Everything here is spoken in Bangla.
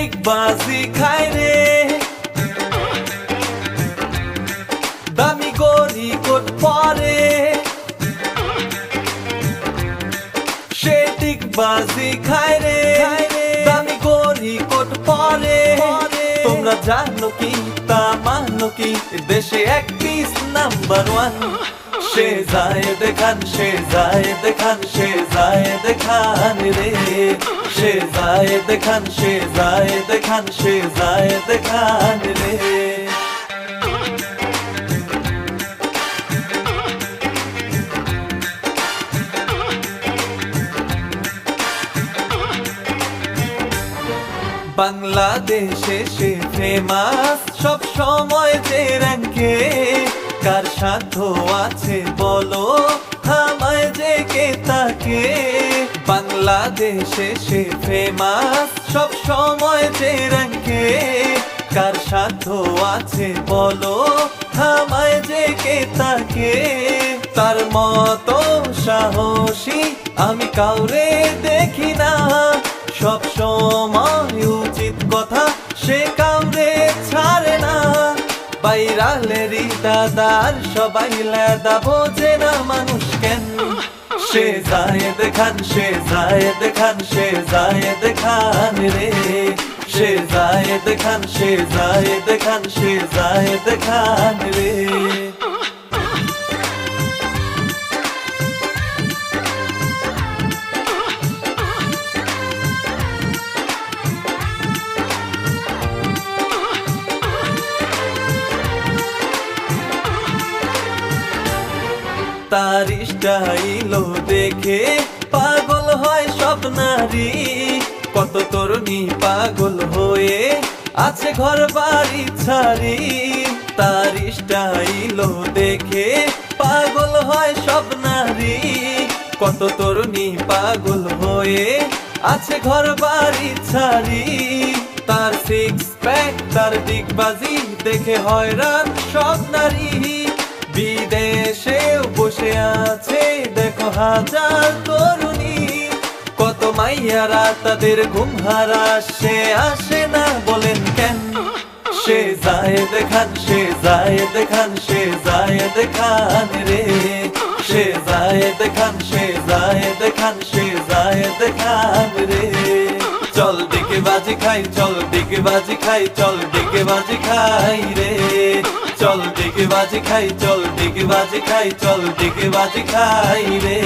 ডিগবাজি খায় রে, দামি গড়ি কোট পরে, সে ডিগবাজি খায় রে, দামি গড়ি কোট পরে। তোমরা জানো কি তা মানো কি, দেশে এক পিস নাম্বার ওয়ান। সে জায়েদ খান, সে জায়েদ খান, সে জায়েদ খান রে, সে জায়েদ খান, সে জায়েদ খান, সে জায়েদ খান রে। বাংলাদেশে সে ফেমাস, সব সময় যে রঙে। কার সাধ্য আছে বলো, থামায় যে কে তাকে। বাংলাদেশে সে ফেমাস, সব সময় যে রঙে। কার সাধ্য আছে বলো, থামায় যে কে তাকে। তার মতো সাহসী আমি কাউরে দেখি না, সব সময় উচিত কথা সে কাউরে ছাড়ে না। বাইরালেরই দাদার সবাই লেদা, বোঝে না মানুষ কেন। সে জায়েদ খান, সে জায়েদ খান, সে জায়েদ খান রে, সে জায়েদ খান, সে জায়েদ খান, সে জায়েদ খান রে। তার স্টাইল দেখে পাগল হয় সব নারী। কত তরুণী পাগল হয়ে আছে ঘর বাড়ি ছাড়ি। তার স্টাইল দেখে পাগল হয় সব নারী। কত তরুণী পাগল হয়ে আছে ঘর বাড়ি ছাড়ি। তার সিক্স প্যাক, তার ডিগবাজি দেখে হয়রান সব নারী। বিদেশেও বসে আছে দেখো হাজার তরুণী। কত মাইয়ারা তাদের ঘুম হারা, সে আসে না বলেন কেন। সে জায়েদ খান, সে জায়েদ খান, সে জায়েদ খান রে, সে জায়েদ খান, সে জায়েদ খান, সে জায়েদ খান রে। চল ডিগবাজি খাই, চল ডিগবাজি খাই, চল ডিগবাজি খাই রে। চল ডিগবাজি খাই, চল ডিগবাজি খাই, চল ডিগবাজি খাই রে।